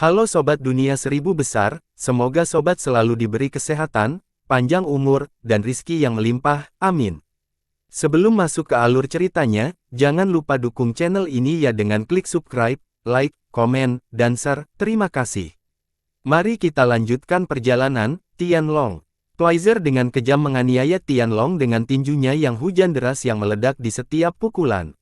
Halo Sobat Dunia Seribu Besar, semoga Sobat selalu diberi kesehatan, panjang umur, dan rizki yang melimpah, amin. Sebelum masuk ke alur ceritanya, jangan lupa dukung channel ini ya dengan klik subscribe, like, komen, dan share, terima kasih. Mari kita lanjutkan perjalanan. Tianlong. Twizer dengan kejam menganiaya Tianlong dengan tinjunya yang hujan deras yang meledak di setiap pukulan.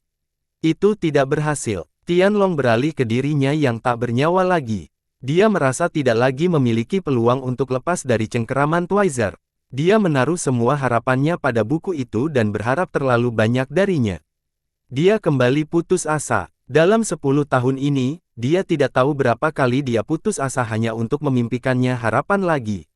Itu tidak berhasil. Tianlong beralih ke dirinya yang tak bernyawa lagi. Dia merasa tidak lagi memiliki peluang untuk lepas dari cengkeraman Twizer. Dia menaruh semua harapannya pada buku itu dan berharap terlalu banyak darinya. Dia kembali putus asa. Dalam 10 tahun ini, dia tidak tahu berapa kali dia putus asa hanya untuk memimpikannya harapan lagi.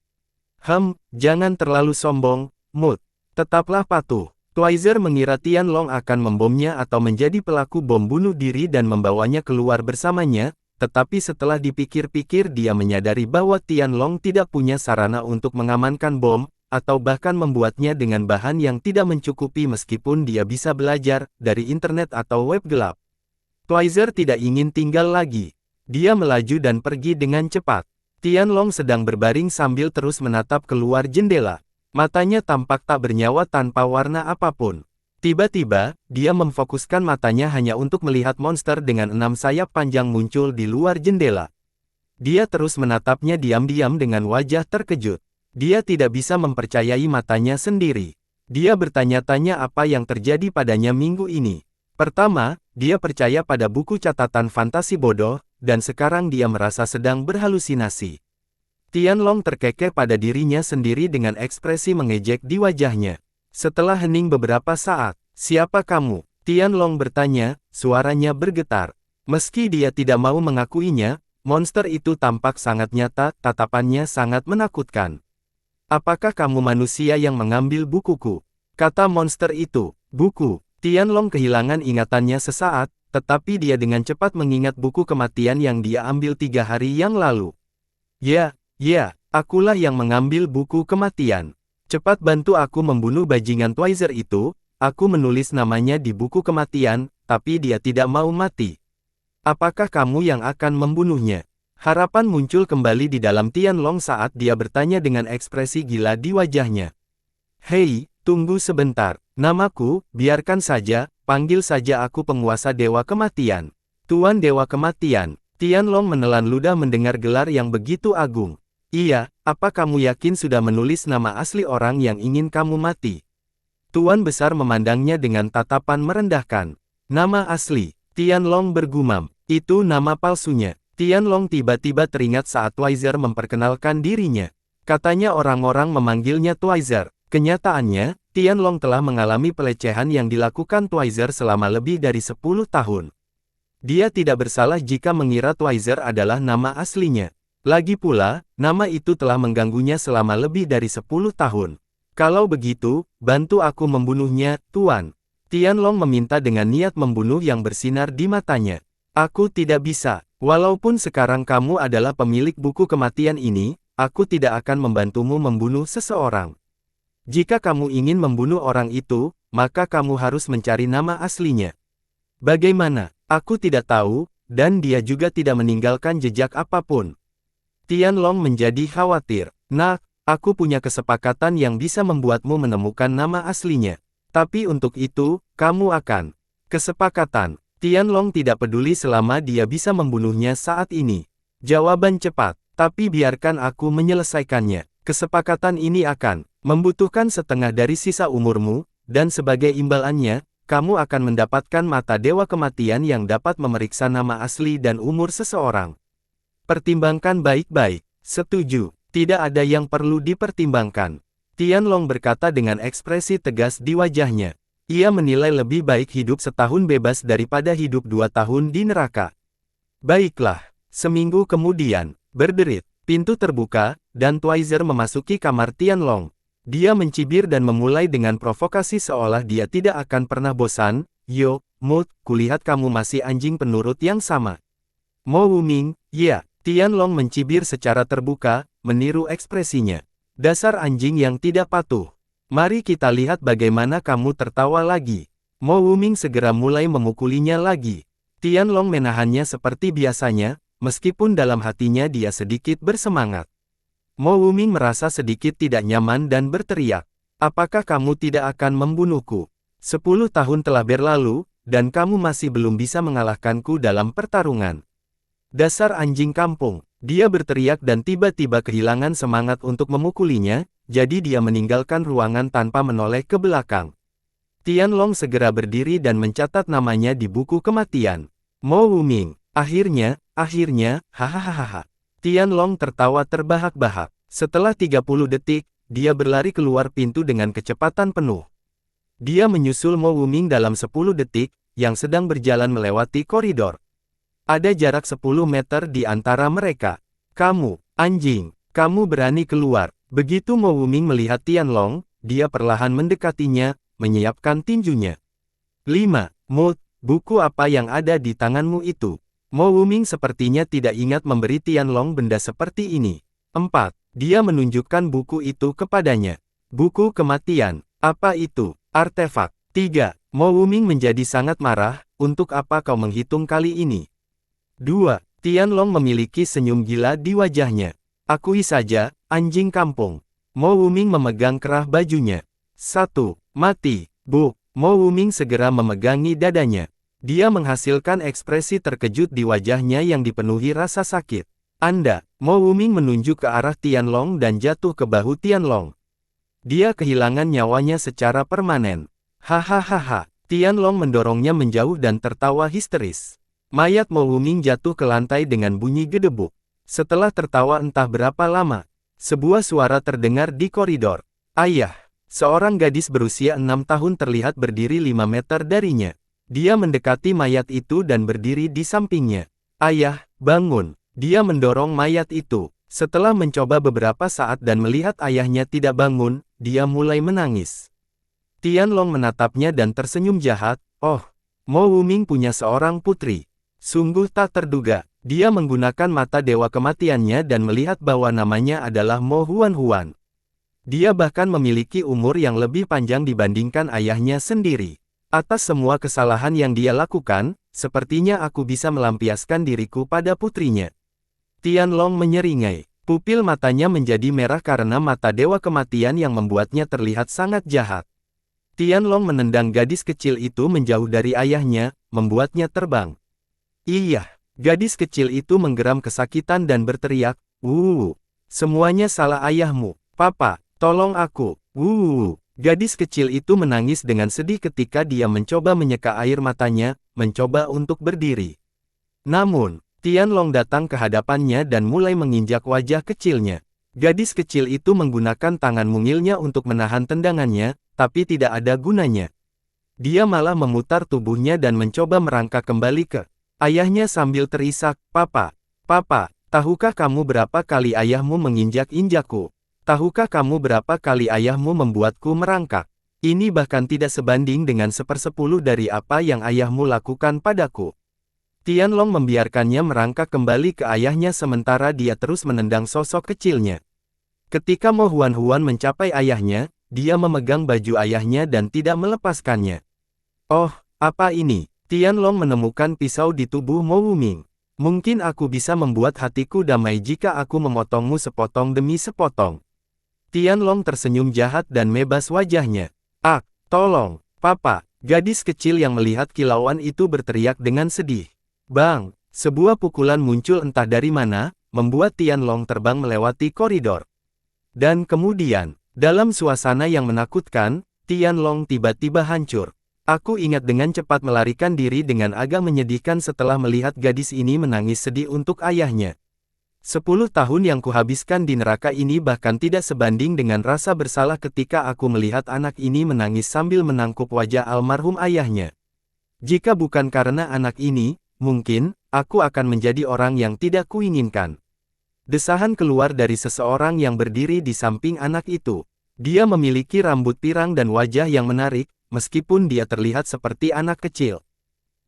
Jangan terlalu sombong, Mood. Tetaplah patuh. Twizer mengira Tianlong akan membomnya atau menjadi pelaku bom bunuh diri dan membawanya keluar bersamanya, tetapi setelah dipikir-pikir dia menyadari bahwa Tianlong tidak punya sarana untuk mengamankan bom, atau bahkan membuatnya dengan bahan yang tidak mencukupi meskipun dia bisa belajar dari internet atau web gelap. Twizer tidak ingin tinggal lagi. Dia melaju dan pergi dengan cepat. Tianlong sedang berbaring sambil terus menatap keluar jendela. Matanya tampak tak bernyawa tanpa warna apapun. Tiba-tiba, dia memfokuskan matanya hanya untuk melihat monster dengan 6 sayap panjang muncul di luar jendela. Dia terus menatapnya diam-diam dengan wajah terkejut. Dia tidak bisa mempercayai matanya sendiri. Dia bertanya-tanya apa yang terjadi padanya minggu ini. Pertama, dia percaya pada buku catatan fantasi bodoh, dan sekarang dia merasa sedang berhalusinasi. Tianlong terkekeh pada dirinya sendiri dengan ekspresi mengejek di wajahnya. Setelah hening beberapa saat, "Siapa kamu?" Tianlong bertanya, suaranya bergetar. Meski dia tidak mau mengakuinya, monster itu tampak sangat nyata, tatapannya sangat menakutkan. "Apakah kamu manusia yang mengambil bukuku?" kata monster itu. "Buku." Tianlong kehilangan ingatannya sesaat, tetapi dia dengan cepat mengingat buku kematian yang dia ambil 3 hari yang lalu. Ya, akulah yang mengambil buku kematian. Cepat bantu aku membunuh bajingan Twizer itu, aku menulis namanya di buku kematian, tapi dia tidak mau mati. Apakah kamu yang akan membunuhnya? Harapan muncul kembali di dalam Tianlong saat dia bertanya dengan ekspresi gila di wajahnya. "Hei, tunggu sebentar. Namaku, biarkan saja, panggil saja aku penguasa Dewa Kematian. Tuan Dewa Kematian." Tianlong menelan ludah mendengar gelar yang begitu agung. "Iya, apa kamu yakin sudah menulis nama asli orang yang ingin kamu mati?" Tuan Besar memandangnya dengan tatapan merendahkan. "Nama asli," Tianlong bergumam. "Itu nama palsunya." Tianlong tiba-tiba teringat saat Twizer memperkenalkan dirinya. Katanya orang-orang memanggilnya Twizer. Kenyataannya, Tianlong telah mengalami pelecehan yang dilakukan Twizer selama lebih dari 10 tahun. Dia tidak bersalah jika mengira Twizer adalah nama aslinya. Lagi pula, nama itu telah mengganggunya selama lebih dari 10 tahun. "Kalau begitu, bantu aku membunuhnya, Tuan." Tianlong meminta dengan niat membunuh yang bersinar di matanya. "Aku tidak bisa. Walaupun sekarang kamu adalah pemilik buku kematian ini, aku tidak akan membantumu membunuh seseorang. Jika kamu ingin membunuh orang itu, maka kamu harus mencari nama aslinya." "Bagaimana? Aku tidak tahu, dan dia juga tidak meninggalkan jejak apapun." Tianlong menjadi khawatir. "Nah, aku punya kesepakatan yang bisa membuatmu menemukan nama aslinya. Tapi untuk itu, kamu akan..." Kesepakatan. Tianlong tidak peduli selama dia bisa membunuhnya saat ini. Jawaban cepat. "Tapi biarkan aku menyelesaikannya. Kesepakatan ini akan membutuhkan setengah dari sisa umurmu, dan sebagai imbalannya, kamu akan mendapatkan mata Dewa Kematian yang dapat memeriksa nama asli dan umur seseorang. Pertimbangkan baik-baik." "Setuju. Tidak ada yang perlu dipertimbangkan." Tianlong berkata dengan ekspresi tegas di wajahnya. Ia menilai lebih baik hidup setahun bebas daripada hidup 2 tahun di neraka. "Baiklah." Seminggu kemudian, berderit, pintu terbuka, dan Twizer memasuki kamar Tianlong. Dia mencibir dan memulai dengan provokasi seolah dia tidak akan pernah bosan. "Yo, Mood, kulihat kamu masih anjing penurut yang sama." "Mo Wuming, ya." Tianlong mencibir secara terbuka, meniru ekspresinya. "Dasar anjing yang tidak patuh. Mari kita lihat bagaimana kamu tertawa lagi." Mo Wuming segera mulai memukulinya lagi. Tianlong menahannya seperti biasanya, meskipun dalam hatinya dia sedikit bersemangat. Mo Wuming merasa sedikit tidak nyaman dan berteriak, "Apakah kamu tidak akan membunuhku? 10 tahun telah berlalu, dan kamu masih belum bisa mengalahkanku dalam pertarungan. Dasar anjing kampung!" Dia berteriak dan tiba-tiba kehilangan semangat untuk memukulinya, jadi dia meninggalkan ruangan tanpa menoleh ke belakang. Tianlong segera berdiri dan mencatat namanya di buku kematian. Mo Wuming, akhirnya, hahaha. Tianlong tertawa terbahak-bahak. Setelah 30 detik, dia berlari keluar pintu dengan kecepatan penuh. Dia menyusul Mo Wuming dalam 10 detik, yang sedang berjalan melewati koridor. Ada jarak 10 meter di antara mereka. "Kamu, anjing, kamu berani keluar." Begitu Mo Wuming melihat Tianlong, dia perlahan mendekatinya, menyiapkan tinjunya. 5. Mood, buku apa yang ada di tanganmu itu? Mo Wuming sepertinya tidak ingat memberi Tianlong benda seperti ini. 4. Dia menunjukkan buku itu kepadanya. Buku kematian. Apa itu? Artefak. 3. Mo Wuming menjadi sangat marah, untuk apa kau menghitung kali ini? 2. Tianlong memiliki senyum gila di wajahnya. Akui saja, anjing kampung. Mo Wuming memegang kerah bajunya. 1. Mati, Bu. Mo Wuming segera memegangi dadanya. Dia menghasilkan ekspresi terkejut di wajahnya yang dipenuhi rasa sakit. Anda, Mo Wuming menunjuk ke arah Tianlong dan jatuh ke bahu Tianlong. Dia kehilangan nyawanya secara permanen. Hahaha. Tianlong mendorongnya menjauh dan tertawa histeris. Mayat Mo Wuming jatuh ke lantai dengan bunyi gedebuk. Setelah tertawa entah berapa lama, sebuah suara terdengar di koridor. Ayah, seorang gadis berusia 6 tahun terlihat berdiri 5 meter darinya. Dia mendekati mayat itu dan berdiri di sampingnya. Ayah, bangun. Dia mendorong mayat itu. Setelah mencoba beberapa saat dan melihat ayahnya tidak bangun, dia mulai menangis. Tianlong menatapnya dan tersenyum jahat. Oh, Mo Wuming punya seorang putri. Sungguh tak terduga. Dia menggunakan mata dewa kematiannya dan melihat bahwa namanya adalah Mo Huan. Dia bahkan memiliki umur yang lebih panjang dibandingkan ayahnya sendiri. Atas semua kesalahan yang dia lakukan, sepertinya aku bisa melampiaskan diriku pada putrinya. Tianlong menyeringai. Pupil matanya menjadi merah karena mata dewa kematian yang membuatnya terlihat sangat jahat. Tianlong menendang gadis kecil itu menjauh dari ayahnya, membuatnya terbang. Iya, gadis kecil itu menggeram kesakitan dan berteriak, semuanya salah ayahmu, Papa, tolong aku, Gadis kecil itu menangis dengan sedih ketika dia mencoba menyeka air matanya, mencoba untuk berdiri. Namun, Tianlong datang ke hadapannya dan mulai menginjak wajah kecilnya. Gadis kecil itu menggunakan tangan mungilnya untuk menahan tendangannya, tapi tidak ada gunanya. Dia malah memutar tubuhnya dan mencoba merangkak kembali ke ayahnya sambil terisak, Papa, tahukah kamu berapa kali ayahmu menginjak-injakku? Tahukah kamu berapa kali ayahmu membuatku merangkak? Ini bahkan tidak sebanding dengan 1/10 dari apa yang ayahmu lakukan padaku. Tianlong membiarkannya merangkak kembali ke ayahnya sementara dia terus menendang sosok kecilnya. Ketika Mo Huan mencapai ayahnya, dia memegang baju ayahnya dan tidak melepaskannya. Oh, apa ini? Tianlong menemukan pisau di tubuh Mo Wuming. Mungkin aku bisa membuat hatiku damai jika aku memotongmu sepotong demi sepotong. Tianlong tersenyum jahat dan mebas wajahnya. Ah, tolong, Papa. Gadis kecil yang melihat kilauan itu berteriak dengan sedih. Bang, sebuah pukulan muncul entah dari mana, membuat Tianlong terbang melewati koridor. Dan kemudian, dalam suasana yang menakutkan, Tianlong tiba-tiba hancur. Aku ingat dengan cepat melarikan diri dengan agak menyedihkan setelah melihat gadis ini menangis sedih untuk ayahnya. 10 tahun yang kuhabiskan di neraka ini bahkan tidak sebanding dengan rasa bersalah ketika aku melihat anak ini menangis sambil menangkup wajah almarhum ayahnya. Jika bukan karena anak ini, mungkin, aku akan menjadi orang yang tidak kuinginkan. Desahan keluar dari seseorang yang berdiri di samping anak itu. Dia memiliki rambut pirang dan wajah yang menarik, meskipun dia terlihat seperti anak kecil.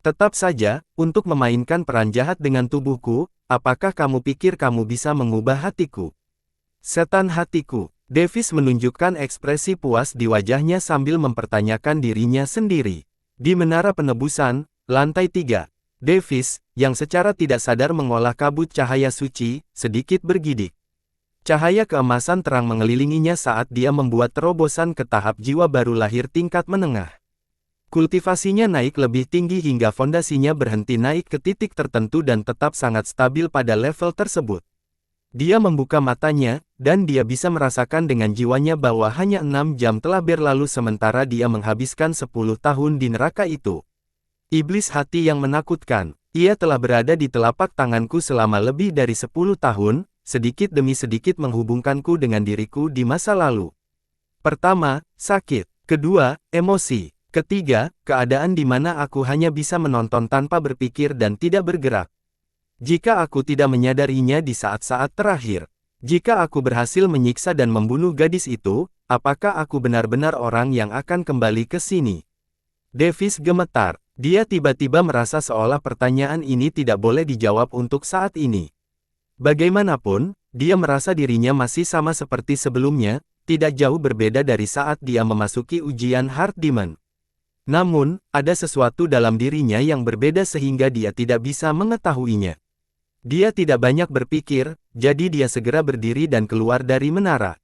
Tetap saja, untuk memainkan peran jahat dengan tubuhku, apakah kamu pikir kamu bisa mengubah hatiku? Setan hatiku. Davis menunjukkan ekspresi puas di wajahnya sambil mempertanyakan dirinya sendiri. Di menara penebusan, lantai 3. Davis, yang secara tidak sadar mengolah kabut cahaya suci, sedikit bergidik. Cahaya keemasan terang mengelilinginya saat dia membuat terobosan ke tahap jiwa baru lahir tingkat menengah. Kultivasinya naik lebih tinggi hingga fondasinya berhenti naik ke titik tertentu dan tetap sangat stabil pada level tersebut. Dia membuka matanya, dan dia bisa merasakan dengan jiwanya bahwa hanya 6 jam telah berlalu sementara dia menghabiskan 10 tahun di neraka itu. Iblis hati yang menakutkan, ia telah berada di telapak tanganku selama lebih dari 10 tahun, sedikit demi sedikit menghubungkanku dengan diriku di masa lalu. Pertama, sakit. Kedua, emosi. Ketiga, keadaan di mana aku hanya bisa menonton tanpa berpikir dan tidak bergerak. Jika aku tidak menyadarinya di saat-saat terakhir, jika aku berhasil menyiksa dan membunuh gadis itu, apakah aku benar-benar orang yang akan kembali ke sini? Davis gemetar. Dia tiba-tiba merasa seolah pertanyaan ini tidak boleh dijawab untuk saat ini. Bagaimanapun, dia merasa dirinya masih sama seperti sebelumnya, tidak jauh berbeda dari saat dia memasuki ujian Heart Demon. Namun, ada sesuatu dalam dirinya yang berbeda sehingga dia tidak bisa mengetahuinya. Dia tidak banyak berpikir, jadi dia segera berdiri dan keluar dari menara.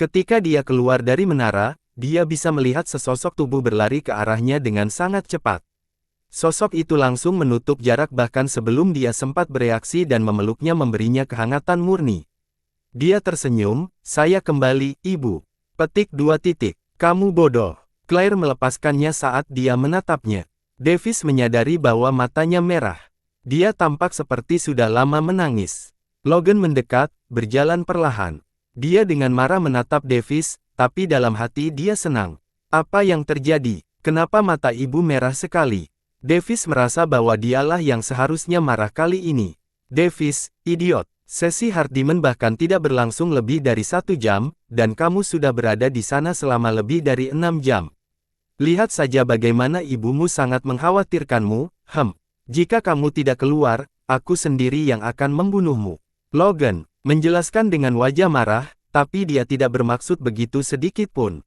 Ketika dia keluar dari menara, dia bisa melihat sesosok tubuh berlari ke arahnya dengan sangat cepat. Sosok itu langsung menutup jarak bahkan sebelum dia sempat bereaksi dan memeluknya memberinya kehangatan murni. Dia tersenyum, "Saya kembali, Ibu." Petik 2 titik. "Kamu bodoh." Claire melepaskannya saat dia menatapnya. Davis menyadari bahwa matanya merah. Dia tampak seperti sudah lama menangis. Logan mendekat, berjalan perlahan. Dia dengan marah menatap Davis, tapi dalam hati dia senang. Apa yang terjadi? Kenapa mata ibu merah sekali? Davis merasa bahwa dialah yang seharusnya marah kali ini. Davis, idiot. Sesi Heart Demon bahkan tidak berlangsung lebih dari 1 jam, dan kamu sudah berada di sana selama lebih dari 6 jam. Lihat saja bagaimana ibumu sangat mengkhawatirkanmu, Jika kamu tidak keluar, aku sendiri yang akan membunuhmu. Logan menjelaskan dengan wajah marah, tapi dia tidak bermaksud begitu sedikit pun.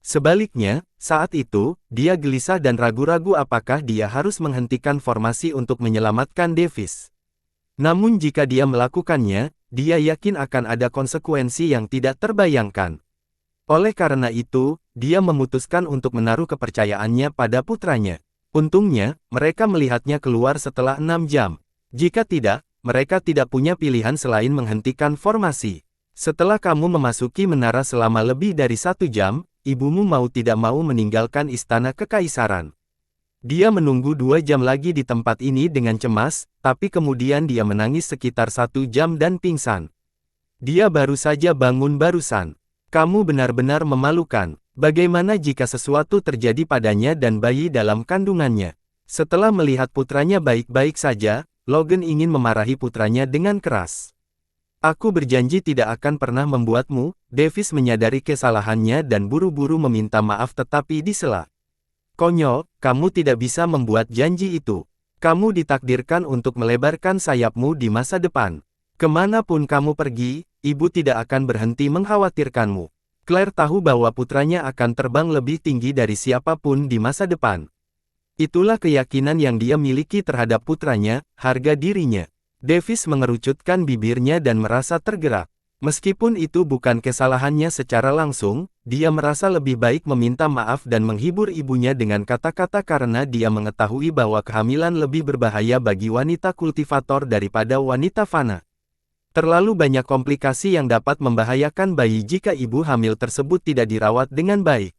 Sebaliknya, saat itu, dia gelisah dan ragu-ragu apakah dia harus menghentikan formasi untuk menyelamatkan Davis. Namun jika dia melakukannya, dia yakin akan ada konsekuensi yang tidak terbayangkan. Oleh karena itu, dia memutuskan untuk menaruh kepercayaannya pada putranya. Untungnya, mereka melihatnya keluar setelah 6 jam. Jika tidak, mereka tidak punya pilihan selain menghentikan formasi. Setelah kamu memasuki menara selama lebih dari 1 jam, ibumu mau tidak mau meninggalkan istana kekaisaran. Dia menunggu 2 jam lagi di tempat ini dengan cemas, tapi kemudian dia menangis sekitar 1 jam dan pingsan. Dia baru saja bangun barusan. Kamu benar-benar memalukan. Bagaimana jika sesuatu terjadi padanya dan bayi dalam kandungannya? Setelah melihat putranya baik-baik saja, Logan ingin memarahi putranya dengan keras. Aku berjanji tidak akan pernah membuatmu. Davis menyadari kesalahannya dan buru-buru meminta maaf tetapi disela. Konyol, kamu tidak bisa membuat janji itu. Kamu ditakdirkan untuk melebarkan sayapmu di masa depan. Kemanapun kamu pergi, ibu tidak akan berhenti mengkhawatirkanmu. Claire tahu bahwa putranya akan terbang lebih tinggi dari siapapun di masa depan. Itulah keyakinan yang dia miliki terhadap putranya, harga dirinya. Davis mengerucutkan bibirnya dan merasa tergerak. Meskipun itu bukan kesalahannya secara langsung, dia merasa lebih baik meminta maaf dan menghibur ibunya dengan kata-kata karena dia mengetahui bahwa kehamilan lebih berbahaya bagi wanita kultivator daripada wanita fana. Terlalu banyak komplikasi yang dapat membahayakan bayi jika ibu hamil tersebut tidak dirawat dengan baik.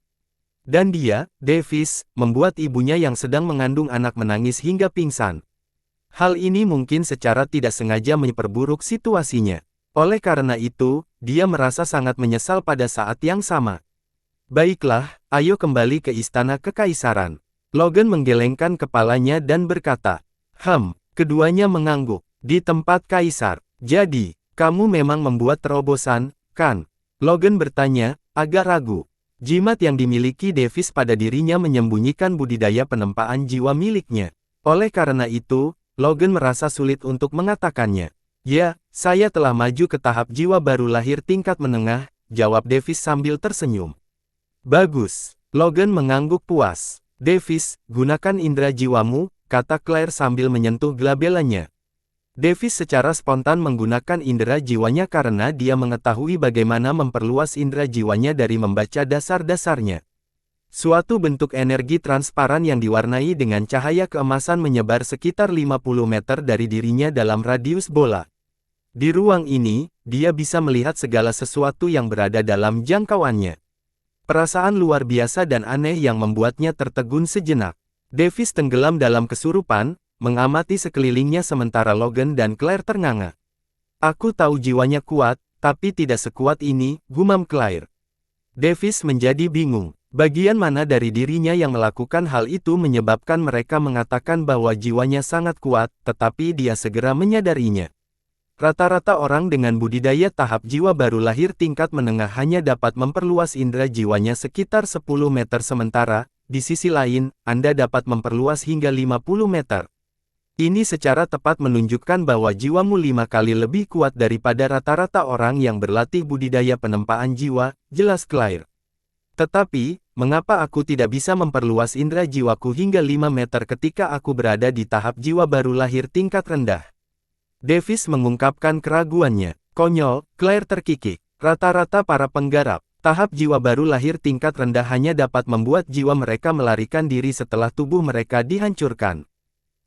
Dan dia, Davis, membuat ibunya yang sedang mengandung anak menangis hingga pingsan. Hal ini mungkin secara tidak sengaja memperburuk situasinya. Oleh karena itu, dia merasa sangat menyesal pada saat yang sama. Baiklah, ayo kembali ke istana kekaisaran. Logan menggelengkan kepalanya dan berkata, keduanya mengangguk. Di tempat kaisar. Jadi, kamu memang membuat terobosan, kan? Logan bertanya, agak ragu. Jimat yang dimiliki Davis pada dirinya menyembunyikan budidaya penempaan jiwa miliknya. Oleh karena itu, Logan merasa sulit untuk mengatakannya. Ya, saya telah maju ke tahap jiwa baru lahir tingkat menengah, jawab Davis sambil tersenyum. Bagus. Logan mengangguk puas. Davis, gunakan indera jiwamu, kata Claire sambil menyentuh glabelanya. Davis secara spontan menggunakan indera jiwanya karena dia mengetahui bagaimana memperluas indera jiwanya dari membaca dasar-dasarnya. Suatu bentuk energi transparan yang diwarnai dengan cahaya keemasan menyebar sekitar 50 meter dari dirinya dalam radius bola. Di ruang ini, dia bisa melihat segala sesuatu yang berada dalam jangkauannya. Perasaan luar biasa dan aneh yang membuatnya tertegun sejenak. Davis tenggelam dalam kesurupan, mengamati sekelilingnya sementara Logan dan Claire ternganga. Aku tahu jiwanya kuat, tapi tidak sekuat ini, gumam Claire. Davis menjadi bingung. Bagian mana dari dirinya yang melakukan hal itu menyebabkan mereka mengatakan bahwa jiwanya sangat kuat, tetapi dia segera menyadarinya. Rata-rata orang dengan budidaya tahap jiwa baru lahir tingkat menengah hanya dapat memperluas indera jiwanya sekitar 10 meter sementara, di sisi lain, Anda dapat memperluas hingga 50 meter. Ini secara tepat menunjukkan bahwa jiwamu 5 kali lebih kuat daripada rata-rata orang yang berlatih budidaya penempaan jiwa, jelas Claire. Tetapi, mengapa aku tidak bisa memperluas indera jiwaku hingga 5 meter ketika aku berada di tahap jiwa baru lahir tingkat rendah? Davis mengungkapkan keraguannya. Konyol, Claire terkikik. Rata-rata para penggarap tahap jiwa baru lahir tingkat rendah hanya dapat membuat jiwa mereka melarikan diri setelah tubuh mereka dihancurkan.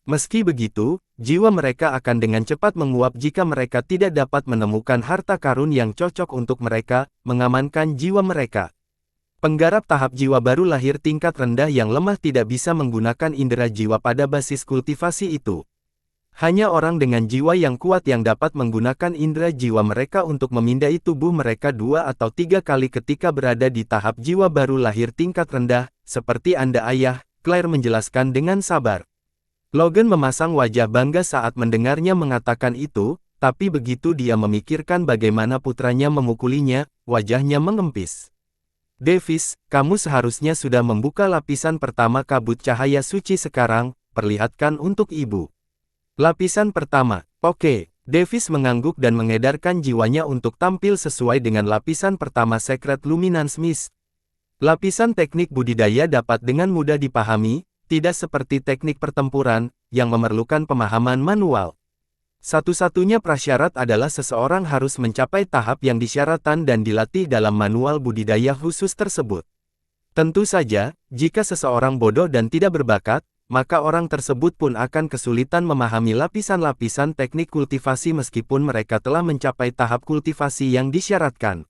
Meski begitu, jiwa mereka akan dengan cepat menguap jika mereka tidak dapat menemukan harta karun yang cocok untuk mereka, mengamankan jiwa mereka. Penggarap tahap jiwa baru lahir tingkat rendah yang lemah tidak bisa menggunakan indera jiwa pada basis kultivasi itu. Hanya orang dengan jiwa yang kuat yang dapat menggunakan indera jiwa mereka untuk memindai tubuh mereka 2 atau 3 kali ketika berada di tahap jiwa baru lahir tingkat rendah, seperti Anda ayah, Claire menjelaskan dengan sabar. Logan memasang wajah bangga saat mendengarnya mengatakan itu, tapi begitu dia memikirkan bagaimana putranya memukulinya, wajahnya mengempis. Davis, kamu seharusnya sudah membuka lapisan pertama kabut cahaya suci sekarang, perlihatkan untuk ibu. Lapisan pertama, oke. Davis mengangguk dan mengedarkan jiwanya untuk tampil sesuai dengan lapisan pertama Secret Luminance Mist. Lapisan teknik budidaya dapat dengan mudah dipahami, tidak seperti teknik pertempuran, yang memerlukan pemahaman manual. Satu-satunya prasyarat adalah seseorang harus mencapai tahap yang disyaratkan dan dilatih dalam manual budidaya khusus tersebut. Tentu saja, jika seseorang bodoh dan tidak berbakat, maka orang tersebut pun akan kesulitan memahami lapisan-lapisan teknik kultivasi meskipun mereka telah mencapai tahap kultivasi yang disyaratkan.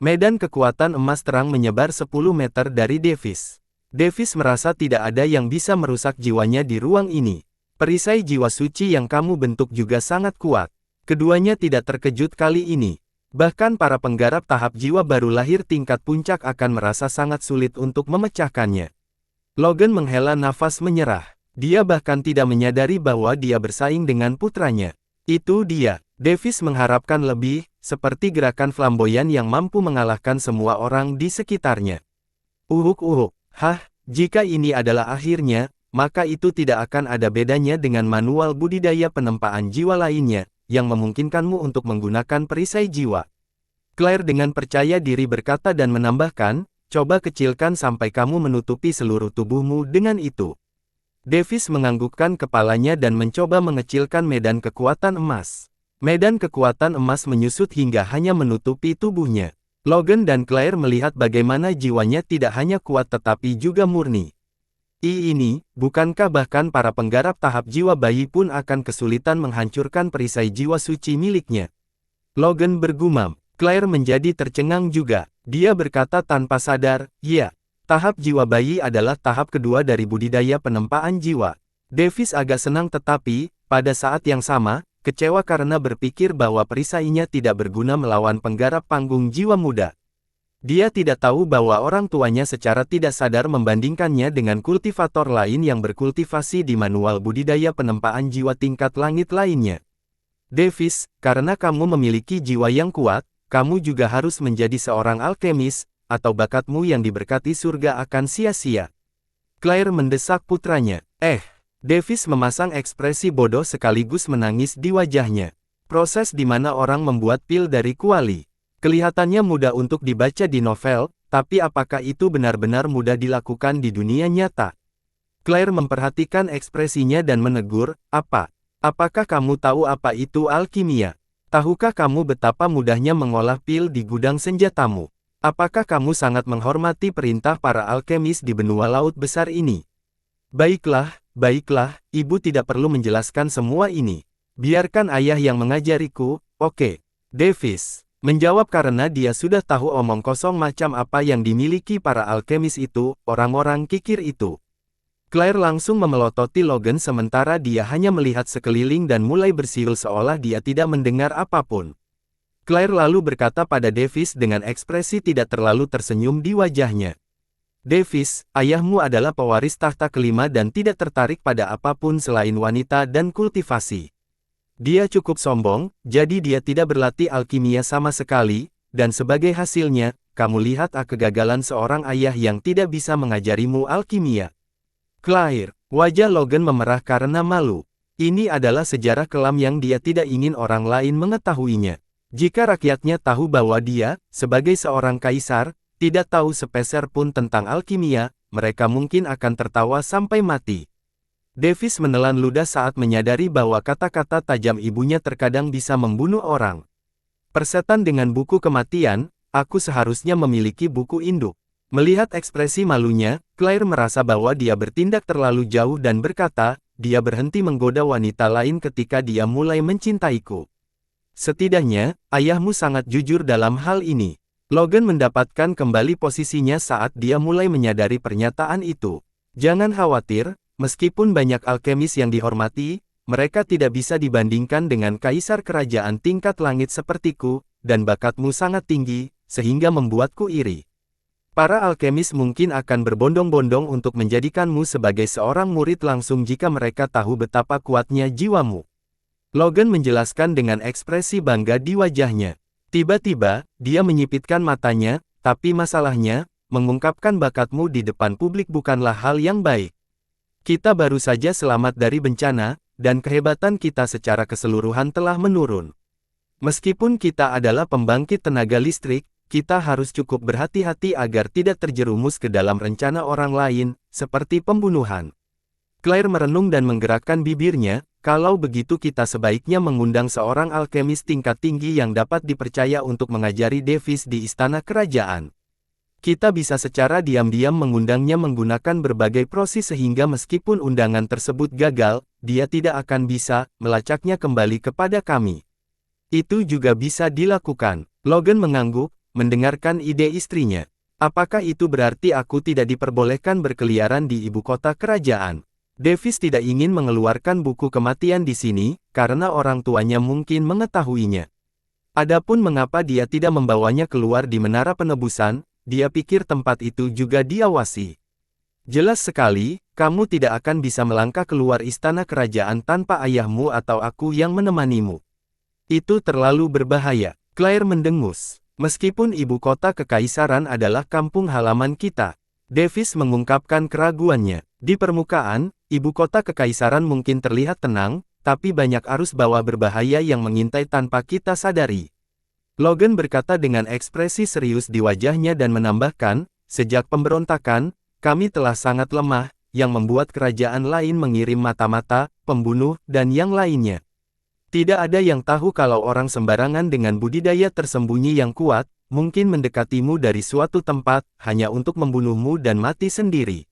Medan kekuatan emas terang menyebar 10 meter dari Davis. Davis merasa tidak ada yang bisa merusak jiwanya di ruang ini. Perisai jiwa suci yang kamu bentuk juga sangat kuat. Keduanya tidak terkejut kali ini. Bahkan para penggarap tahap jiwa baru lahir tingkat puncak akan merasa sangat sulit untuk memecahkannya. Logan menghela nafas menyerah. Dia bahkan tidak menyadari bahwa dia bersaing dengan putranya. Itu dia. Davis mengharapkan lebih, seperti gerakan flamboyan yang mampu mengalahkan semua orang di sekitarnya. Uhuk-uhuk. Hah, jika ini adalah akhirnya, maka itu tidak akan ada bedanya dengan manual budidaya penempaan jiwa lainnya, yang memungkinkanmu untuk menggunakan perisai jiwa. Claire dengan percaya diri berkata dan menambahkan, coba kecilkan sampai kamu menutupi seluruh tubuhmu dengan itu. Davis menganggukkan kepalanya dan mencoba mengecilkan medan kekuatan emas. Medan kekuatan emas menyusut hingga hanya menutupi tubuhnya. Logan dan Claire melihat bagaimana jiwanya tidak hanya kuat tetapi juga murni. Ini, bukankah bahkan para penggarap tahap jiwa bayi pun akan kesulitan menghancurkan perisai jiwa suci miliknya? Logan bergumam. Claire menjadi tercengang juga. Dia berkata tanpa sadar, ya, tahap jiwa bayi adalah tahap kedua dari budidaya penempaan jiwa. Davis agak senang tetapi, pada saat yang sama, kecewa karena berpikir bahwa perisainya tidak berguna melawan penggarap panggung jiwa muda. Dia tidak tahu bahwa orang tuanya secara tidak sadar membandingkannya dengan kultivator lain yang berkultivasi di manual budidaya penempaan jiwa tingkat langit lainnya. Davis, karena kamu memiliki jiwa yang kuat, kamu juga harus menjadi seorang alkemis, atau bakatmu yang diberkati surga akan sia-sia. Claire mendesak putranya. Davis memasang ekspresi bodoh sekaligus menangis di wajahnya. Proses di mana orang membuat pil dari kuali. Kelihatannya mudah untuk dibaca di novel, tapi apakah itu benar-benar mudah dilakukan di dunia nyata? Claire memperhatikan ekspresinya dan menegur, "Apa? Apakah kamu tahu apa itu alkimia? Tahukah kamu betapa mudahnya mengolah pil di gudang senjatamu? Apakah kamu sangat menghormati perintah para alkemis di benua laut besar ini?" "Baiklah, baiklah, ibu tidak perlu menjelaskan semua ini. Biarkan ayah yang mengajariku, oke?" Davis menjawab karena dia sudah tahu omong kosong macam apa yang dimiliki para alkemis itu, orang-orang kikir itu. Claire langsung memelototi Logan sementara dia hanya melihat sekeliling dan mulai bersiul seolah dia tidak mendengar apapun. Claire lalu berkata pada Davis dengan ekspresi tidak terlalu tersenyum di wajahnya. "Davis, ayahmu adalah pewaris tahta kelima dan tidak tertarik pada apapun selain wanita dan kultivasi. Dia cukup sombong, jadi dia tidak berlatih alkimia sama sekali, dan sebagai hasilnya, kamu lihat kegagalan seorang ayah yang tidak bisa mengajarimu alkimia." Claire, wajah Logan memerah karena malu. Ini adalah sejarah kelam yang dia tidak ingin orang lain mengetahuinya. Jika rakyatnya tahu bahwa dia, sebagai seorang kaisar, tidak tahu sepeser pun tentang alkimia, mereka mungkin akan tertawa sampai mati. Davis menelan ludah saat menyadari bahwa kata-kata tajam ibunya terkadang bisa membunuh orang. "Persetan dengan buku kematian, aku seharusnya memiliki buku induk." Melihat ekspresi malunya, Claire merasa bahwa dia bertindak terlalu jauh dan berkata, "Dia berhenti menggoda wanita lain ketika dia mulai mencintaiku. Setidaknya, ayahmu sangat jujur dalam hal ini." Logan mendapatkan kembali posisinya saat dia mulai menyadari pernyataan itu. "Jangan khawatir, meskipun banyak alkemis yang dihormati, mereka tidak bisa dibandingkan dengan kaisar kerajaan tingkat langit sepertiku, dan bakatmu sangat tinggi, sehingga membuatku iri. Para alkemis mungkin akan berbondong-bondong untuk menjadikanmu sebagai seorang murid langsung jika mereka tahu betapa kuatnya jiwamu." Logan menjelaskan dengan ekspresi bangga di wajahnya. Tiba-tiba, dia menyipitkan matanya, "Tapi masalahnya, mengungkapkan bakatmu di depan publik bukanlah hal yang baik. Kita baru saja selamat dari bencana, dan kehebatan kita secara keseluruhan telah menurun. Meskipun kita adalah pembangkit tenaga listrik, kita harus cukup berhati-hati agar tidak terjerumus ke dalam rencana orang lain, seperti pembunuhan." Claire merenung dan menggerakkan bibirnya, "Kalau begitu kita sebaiknya mengundang seorang alkemis tingkat tinggi yang dapat dipercaya untuk mengajari Davis di istana kerajaan. Kita bisa secara diam-diam mengundangnya menggunakan berbagai proses sehingga meskipun undangan tersebut gagal, dia tidak akan bisa melacaknya kembali kepada kami. Itu juga bisa dilakukan." Logan mengangguk, mendengarkan ide istrinya. "Apakah itu berarti aku tidak diperbolehkan berkeliaran di ibu kota kerajaan?" Davis tidak ingin mengeluarkan buku kematian di sini, karena orang tuanya mungkin mengetahuinya. Adapun mengapa dia tidak membawanya keluar di menara penebusan, dia pikir tempat itu juga diawasi. "Jelas sekali, kamu tidak akan bisa melangkah keluar istana kerajaan tanpa ayahmu atau aku yang menemanimu. Itu terlalu berbahaya." Claire mendengus. "Meskipun ibu kota kekaisaran adalah kampung halaman kita." Davis mengungkapkan keraguannya. "Di permukaan, ibu kota kekaisaran mungkin terlihat tenang, tapi banyak arus bawah berbahaya yang mengintai tanpa kita sadari." Logan berkata dengan ekspresi serius di wajahnya dan menambahkan, "Sejak pemberontakan, kami telah sangat lemah, yang membuat kerajaan lain mengirim mata-mata, pembunuh, dan yang lainnya. Tidak ada yang tahu kalau orang sembarangan dengan budidaya tersembunyi yang kuat, mungkin mendekatimu dari suatu tempat, hanya untuk membunuhmu dan mati sendiri."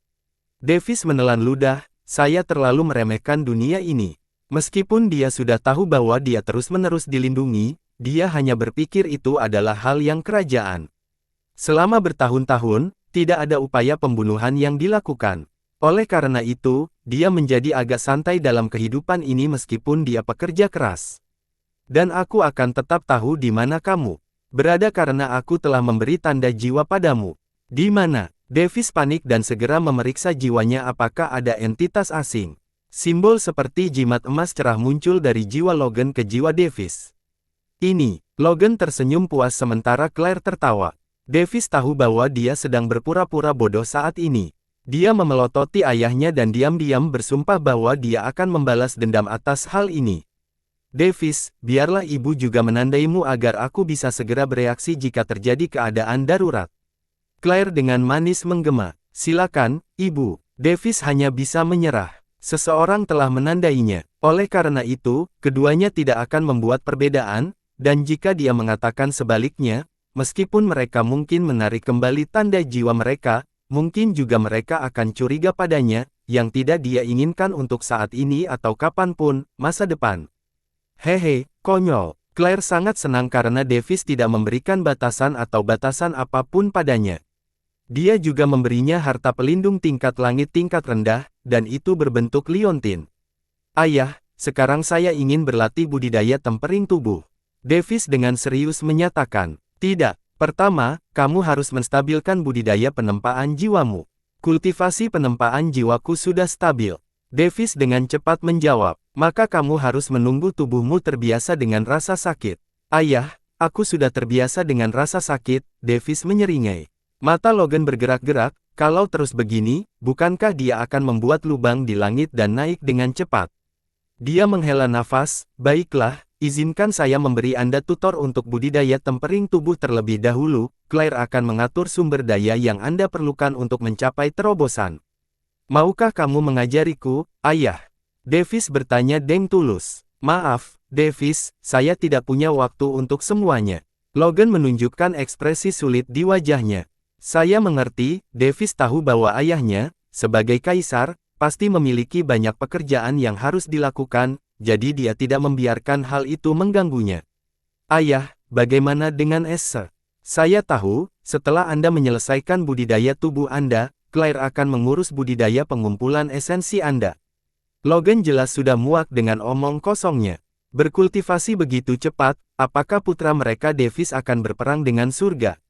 Davis menelan ludah, "Saya terlalu meremehkan dunia ini." Meskipun dia sudah tahu bahwa dia terus-menerus dilindungi, dia hanya berpikir itu adalah hal yang kerajaan. Selama bertahun-tahun, tidak ada upaya pembunuhan yang dilakukan. Oleh karena itu, dia menjadi agak santai dalam kehidupan ini meskipun dia pekerja keras. "Dan aku akan tetap tahu di mana kamu berada karena aku telah memberi tanda jiwa padamu." "Di mana?" Davis panik dan segera memeriksa jiwanya apakah ada entitas asing. Simbol seperti jimat emas cerah muncul dari jiwa Logan ke jiwa Davis. "Ini." Logan tersenyum puas sementara Claire tertawa. Davis tahu bahwa dia sedang berpura-pura bodoh saat ini. Dia memelototi ayahnya dan diam-diam bersumpah bahwa dia akan membalas dendam atas hal ini. "Davis, biarlah ibu juga menandaimu agar aku bisa segera bereaksi jika terjadi keadaan darurat." Claire dengan manis menggema. "Silakan, ibu." Davis hanya bisa menyerah. Seseorang telah menandainya. Oleh karena itu, keduanya tidak akan membuat perbedaan, dan jika dia mengatakan sebaliknya, meskipun mereka mungkin menarik kembali tanda jiwa mereka, mungkin juga mereka akan curiga padanya, yang tidak dia inginkan untuk saat ini atau kapanpun, masa depan. Hehe, konyol. Claire sangat senang karena Davis tidak memberikan batasan atau batasan apapun padanya. Dia juga memberinya harta pelindung tingkat langit tingkat rendah, dan itu berbentuk liontin. Ayah, sekarang saya ingin berlatih budidaya tempering tubuh. Davis dengan serius menyatakan, tidak, pertama, kamu harus menstabilkan budidaya penempaan jiwamu. Kultivasi penempaan jiwaku sudah stabil. Davis dengan cepat menjawab, maka kamu harus menunggu tubuhmu terbiasa dengan rasa sakit. Ayah, aku sudah terbiasa dengan rasa sakit, Davis menyeringai. Mata Logan bergerak-gerak, kalau terus begini, bukankah dia akan membuat lubang di langit dan naik dengan cepat? Dia menghela nafas, baiklah, izinkan saya memberi Anda tutor untuk budidaya tempering tubuh terlebih dahulu, Claire akan mengatur sumber daya yang Anda perlukan untuk mencapai terobosan. Maukah kamu mengajariku, ayah? Davis bertanya dengan tulus. Maaf, Davis, saya tidak punya waktu untuk semuanya. Logan menunjukkan ekspresi sulit di wajahnya. Saya mengerti, Davis tahu bahwa ayahnya, sebagai kaisar, pasti memiliki banyak pekerjaan yang harus dilakukan, jadi dia tidak membiarkan hal itu mengganggunya. Ayah, bagaimana dengan Esse? Saya tahu, setelah Anda menyelesaikan budidaya tubuh Anda, Claire akan mengurus budidaya pengumpulan esensi Anda. Logan jelas sudah muak dengan omong kosongnya. Berkultivasi begitu cepat, apakah putra mereka Davis akan berperang dengan surga?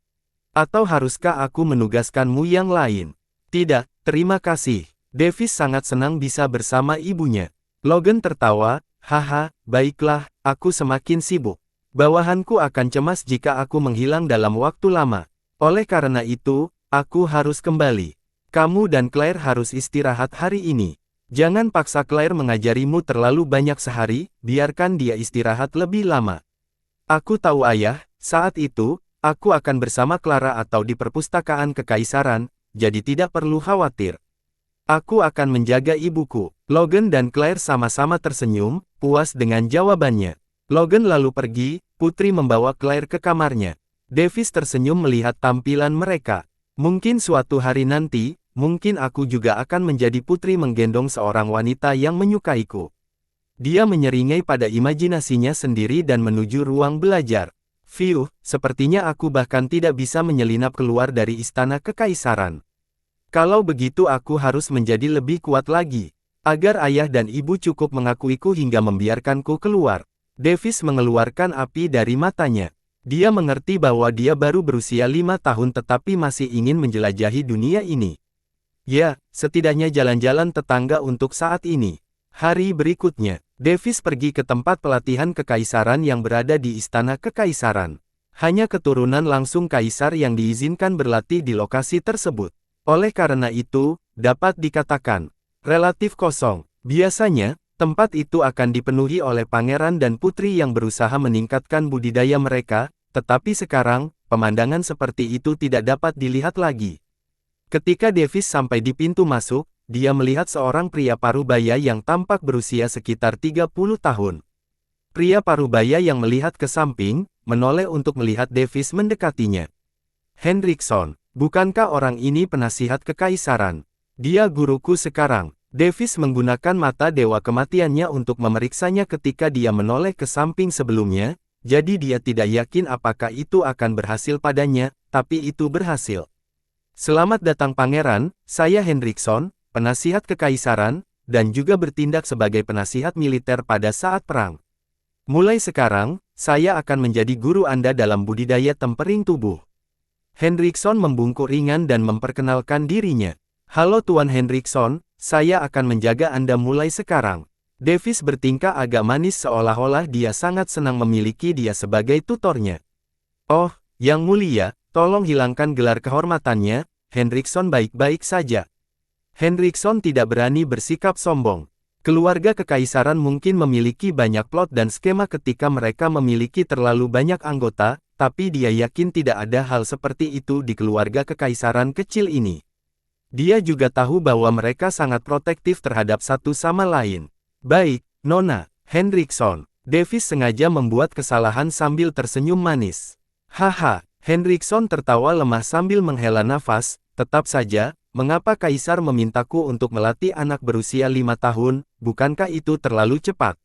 Atau haruskah aku menugaskanmu yang lain? Tidak, terima kasih. Davis sangat senang bisa bersama ibunya. Logan tertawa, haha, baiklah, aku semakin sibuk. Bawahanku akan cemas jika aku menghilang dalam waktu lama. Oleh karena itu, aku harus kembali. Kamu dan Claire harus istirahat hari ini. Jangan paksa Claire mengajarimu terlalu banyak sehari, biarkan dia istirahat lebih lama. Aku tahu ayah, saat itu, aku akan bersama Clara atau di perpustakaan kekaisaran, jadi tidak perlu khawatir. Aku akan menjaga ibuku. Logan dan Claire sama-sama tersenyum, puas dengan jawabannya. Logan lalu pergi, putri membawa Claire ke kamarnya. Davis tersenyum melihat tampilan mereka. Mungkin suatu hari nanti, mungkin aku juga akan menjadi putri menggendong seorang wanita yang menyukaiku. Dia menyeringai pada imajinasinya sendiri dan menuju ruang belajar. Fiuh, sepertinya aku bahkan tidak bisa menyelinap keluar dari istana kekaisaran. Kalau begitu aku harus menjadi lebih kuat lagi, agar ayah dan ibu cukup mengakuiku hingga membiarkanku keluar. Davis mengeluarkan api dari matanya. Dia mengerti bahwa dia baru berusia 5 tahun tetapi masih ingin menjelajahi dunia ini. Ya, setidaknya jalan-jalan tetangga untuk saat ini. Hari berikutnya, Davis pergi ke tempat pelatihan kekaisaran yang berada di istana kekaisaran. Hanya keturunan langsung kaisar yang diizinkan berlatih di lokasi tersebut. Oleh karena itu, dapat dikatakan, relatif kosong. Biasanya, tempat itu akan dipenuhi oleh pangeran dan putri yang berusaha meningkatkan budidaya mereka, tetapi sekarang, pemandangan seperti itu tidak dapat dilihat lagi. Ketika Davis sampai di pintu masuk, dia melihat seorang pria parubaya yang tampak berusia sekitar 30 tahun. Pria parubaya yang melihat ke samping, menoleh untuk melihat Davis mendekatinya. Hendrickson, bukankah orang ini penasihat kekaisaran? Dia guruku sekarang. Davis menggunakan mata dewa kematiannya untuk memeriksanya ketika dia menoleh ke samping sebelumnya, jadi dia tidak yakin apakah itu akan berhasil padanya, tapi itu berhasil. Selamat datang pangeran, saya Hendrickson, penasihat kekaisaran, dan juga bertindak sebagai penasihat militer pada saat perang. Mulai sekarang, saya akan menjadi guru Anda dalam budidaya tempering tubuh. Hendrickson membungkuk ringan dan memperkenalkan dirinya. Halo Tuan Hendrickson, saya akan menjaga Anda mulai sekarang. Davis bertingkah agak manis seolah-olah dia sangat senang memiliki dia sebagai tutornya. Oh, Yang Mulia, tolong hilangkan gelar kehormatannya, Hendrickson baik-baik saja. Hendrickson tidak berani bersikap sombong. Keluarga kekaisaran mungkin memiliki banyak plot dan skema ketika mereka memiliki terlalu banyak anggota, tapi dia yakin tidak ada hal seperti itu di keluarga kekaisaran kecil ini. Dia juga tahu bahwa mereka sangat protektif terhadap satu sama lain. Baik, Nona Henrikson. Davis sengaja membuat kesalahan sambil tersenyum manis. Haha, Henrikson tertawa lemah sambil menghela nafas. Tetap saja, mengapa Kaisar memintaku untuk melatih anak berusia 5 tahun, bukankah itu terlalu cepat?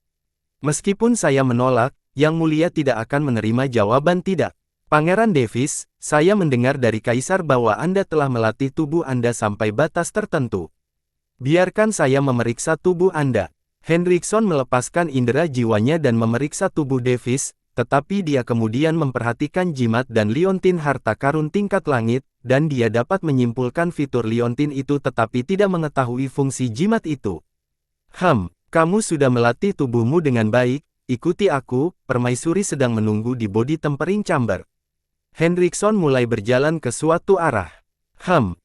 Meskipun saya menolak, Yang Mulia tidak akan menerima jawaban tidak. Pangeran Davis, saya mendengar dari Kaisar bahwa Anda telah melatih tubuh Anda sampai batas tertentu. Biarkan saya memeriksa tubuh Anda. Henrikson melepaskan indera jiwanya dan memeriksa tubuh Davis, tetapi dia kemudian memperhatikan jimat dan liontin harta karun tingkat langit, dan dia dapat menyimpulkan fitur liontin itu tetapi tidak mengetahui fungsi jimat itu. Kamu sudah melatih tubuhmu dengan baik, ikuti aku, permaisuri sedang menunggu di body tempering chamber. Henrikson mulai berjalan ke suatu arah.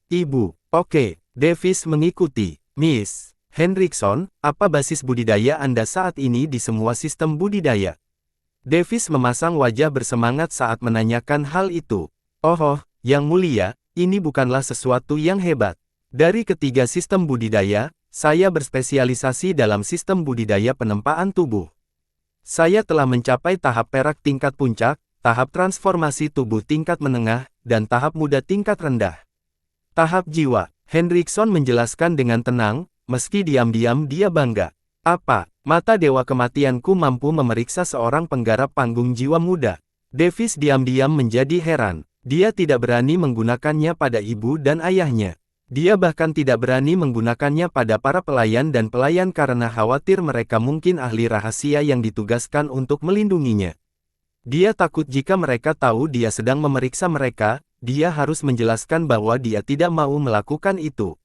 Ibu, oke, Davis mengikuti. Miss Henrikson, apa basis budidaya Anda saat ini di semua sistem budidaya? Davis memasang wajah bersemangat saat menanyakan hal itu. Oh, Yang Mulia, ini bukanlah sesuatu yang hebat. Dari ketiga sistem budidaya, saya berspesialisasi dalam sistem budidaya penempaan tubuh. Saya telah mencapai tahap perak tingkat puncak, tahap transformasi tubuh tingkat menengah, dan tahap muda tingkat rendah. Tahap jiwa, Henrikson menjelaskan dengan tenang, meski diam-diam dia bangga. Apa, mata Dewa Kematianku mampu memeriksa seorang penggarap panggung jiwa muda? Davis diam-diam menjadi heran. Dia tidak berani menggunakannya pada ibu dan ayahnya. Dia bahkan tidak berani menggunakannya pada para pelayan dan pelayan karena khawatir mereka mungkin ahli rahasia yang ditugaskan untuk melindunginya. Dia takut jika mereka tahu dia sedang memeriksa mereka, dia harus menjelaskan bahwa dia tidak mau melakukan itu.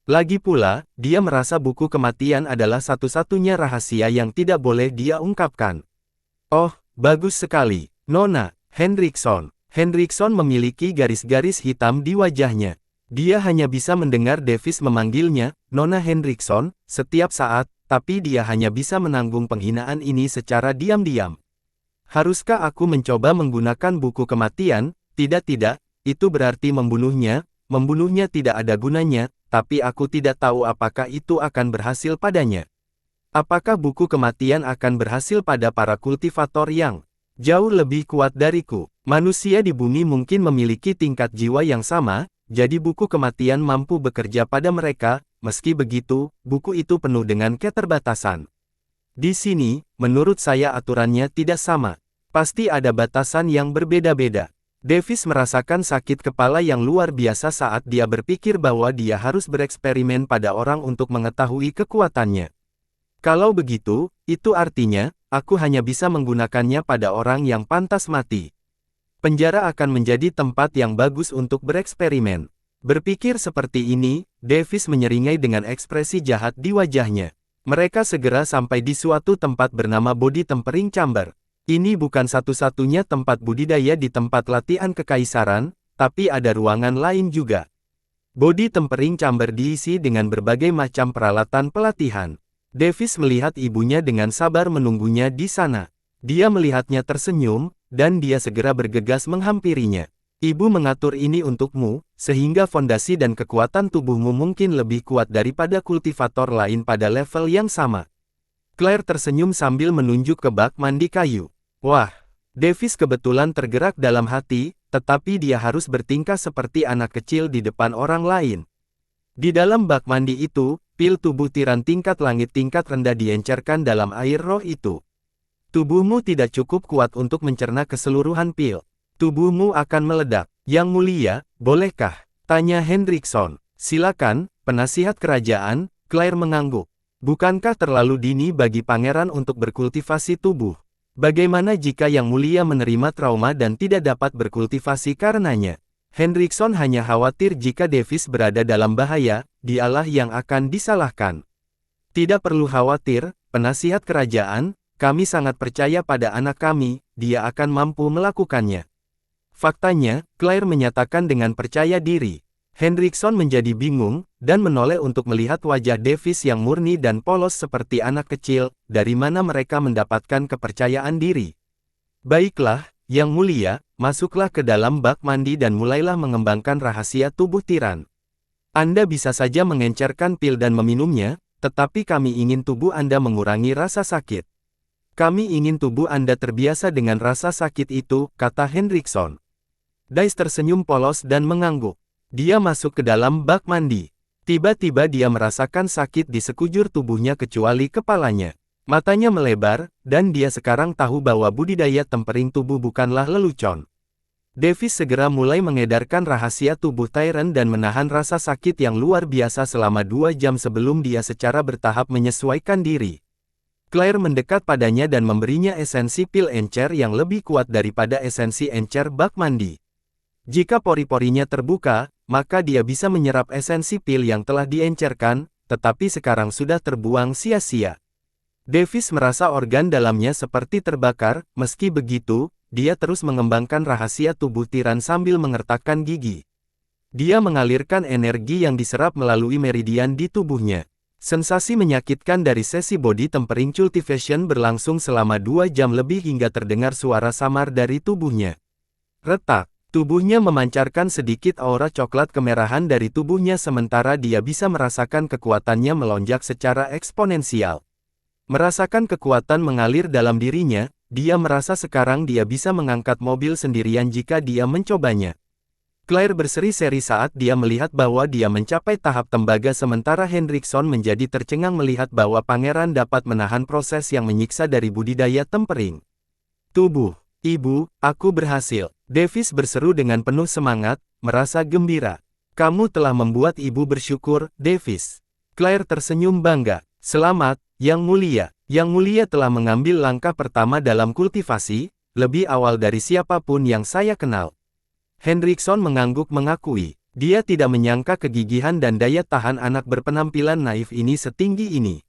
Lagi pula, dia merasa buku kematian adalah satu-satunya rahasia yang tidak boleh dia ungkapkan. Oh, bagus sekali, Nona Henrikson. Henrikson memiliki garis-garis hitam di wajahnya. Dia hanya bisa mendengar Davis memanggilnya, Nona Henrikson, setiap saat, tapi dia hanya bisa menanggung penghinaan ini secara diam-diam. Haruskah aku mencoba menggunakan buku kematian? Tidak, itu berarti membunuhnya. Membunuhnya tidak ada gunanya, tapi aku tidak tahu apakah itu akan berhasil padanya. Apakah buku kematian akan berhasil pada para kultivator yang jauh lebih kuat dariku? Manusia di bumi mungkin memiliki tingkat jiwa yang sama, jadi buku kematian mampu bekerja pada mereka. Meski begitu, buku itu penuh dengan keterbatasan. Di sini, menurut saya aturannya tidak sama. Pasti ada batasan yang berbeda-beda. Davis merasakan sakit kepala yang luar biasa saat dia berpikir bahwa dia harus bereksperimen pada orang untuk mengetahui kekuatannya. Kalau begitu, itu artinya, aku hanya bisa menggunakannya pada orang yang pantas mati. Penjara akan menjadi tempat yang bagus untuk bereksperimen. Berpikir seperti ini, Davis menyeringai dengan ekspresi jahat di wajahnya. Mereka segera sampai di suatu tempat bernama Body Tempering Chamber. Ini bukan satu-satunya tempat budidaya di tempat latihan kekaisaran, tapi ada ruangan lain juga. Body Tempering Chamber diisi dengan berbagai macam peralatan pelatihan. Davis melihat ibunya dengan sabar menunggunya di sana. Dia melihatnya tersenyum, dan dia segera bergegas menghampirinya. Ibu mengatur ini untukmu, sehingga fondasi dan kekuatan tubuhmu mungkin lebih kuat daripada kultivator lain pada level yang sama. Claire tersenyum sambil menunjuk ke bak mandi kayu. Wah, Davis kebetulan tergerak dalam hati, tetapi dia harus bertingkah seperti anak kecil di depan orang lain. Di dalam bak mandi itu, pil tubuh tiran tingkat langit tingkat rendah diencerkan dalam air roh itu. Tubuhmu tidak cukup kuat untuk mencerna keseluruhan pil. Tubuhmu akan meledak. Yang Mulia, bolehkah? Tanya Henrikson. Silakan, penasihat kerajaan, Claire mengangguk. Bukankah terlalu dini bagi pangeran untuk berkultivasi tubuh? Bagaimana jika Yang Mulia menerima trauma dan tidak dapat berkultivasi karenanya? Henrikson hanya khawatir jika Davis berada dalam bahaya, dialah yang akan disalahkan. Tidak perlu khawatir, penasihat kerajaan, kami sangat percaya pada anak kami, dia akan mampu melakukannya. Faktanya, Claire menyatakan dengan percaya diri. Henrikson menjadi bingung, dan menoleh untuk melihat wajah Davis yang murni dan polos seperti anak kecil, dari mana mereka mendapatkan kepercayaan diri. Baiklah, Yang Mulia, masuklah ke dalam bak mandi dan mulailah mengembangkan rahasia tubuh tiran. Anda bisa saja mengencerkan pil dan meminumnya, tetapi kami ingin tubuh Anda mengurangi rasa sakit. Kami ingin tubuh Anda terbiasa dengan rasa sakit itu, kata Hendrickson. Dice tersenyum polos dan mengangguk. Dia masuk ke dalam bak mandi. Tiba-tiba dia merasakan sakit di sekujur tubuhnya kecuali kepalanya. Matanya melebar, dan dia sekarang tahu bahwa budidaya tempering tubuh bukanlah lelucon. Davis segera mulai mengedarkan rahasia tubuh Tyrant dan menahan rasa sakit yang luar biasa selama 2 jam sebelum dia secara bertahap menyesuaikan diri. Claire mendekat padanya dan memberinya esensi pil encer yang lebih kuat daripada esensi encer bak mandi. Jika pori-porinya terbuka, maka dia bisa menyerap esensi pil yang telah diencerkan, tetapi sekarang sudah terbuang sia-sia. Davis merasa organ dalamnya seperti terbakar, meski begitu, dia terus mengembangkan rahasia tubuh tiran sambil mengertakkan gigi. Dia mengalirkan energi yang diserap melalui meridian di tubuhnya. Sensasi menyakitkan dari sesi body tempering cultivation berlangsung selama 2 jam lebih hingga terdengar suara samar dari tubuhnya. Retak. Tubuhnya memancarkan sedikit aura coklat kemerahan dari tubuhnya sementara dia bisa merasakan kekuatannya melonjak secara eksponensial. Merasakan kekuatan mengalir dalam dirinya, dia merasa sekarang dia bisa mengangkat mobil sendirian jika dia mencobanya. Claire berseri-seri saat dia melihat bahwa dia mencapai tahap tembaga sementara Hendrickson menjadi tercengang melihat bahwa pangeran dapat menahan proses yang menyiksa dari budidaya tempering. Tubuh, ibu, aku berhasil. Davis berseru dengan penuh semangat, merasa gembira. Kamu telah membuat ibu bersyukur, Davis. Claire tersenyum bangga. Selamat, Yang Mulia. Yang Mulia telah mengambil langkah pertama dalam kultivasi, lebih awal dari siapapun yang saya kenal. Hendrickson mengangguk mengakui. Dia tidak menyangka kegigihan dan daya tahan anak berpenampilan naif ini setinggi ini.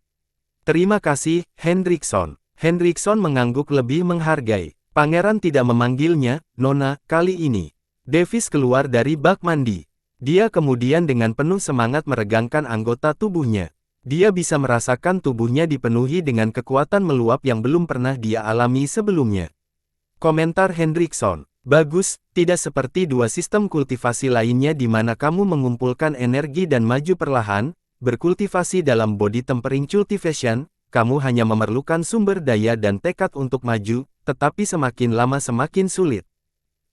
Terima kasih, Hendrickson. Hendrickson mengangguk lebih menghargai. Pangeran tidak memanggilnya, Nona, kali ini. Davis keluar dari bak mandi. Dia kemudian dengan penuh semangat meregangkan anggota tubuhnya. Dia bisa merasakan tubuhnya dipenuhi dengan kekuatan meluap yang belum pernah dia alami sebelumnya. Komentar Hendrickson. Bagus, tidak seperti 2 sistem kultivasi lainnya di mana kamu mengumpulkan energi dan maju perlahan, berkultivasi dalam body tempering cultivation, kamu hanya memerlukan sumber daya dan tekad untuk maju, tetapi semakin lama semakin sulit.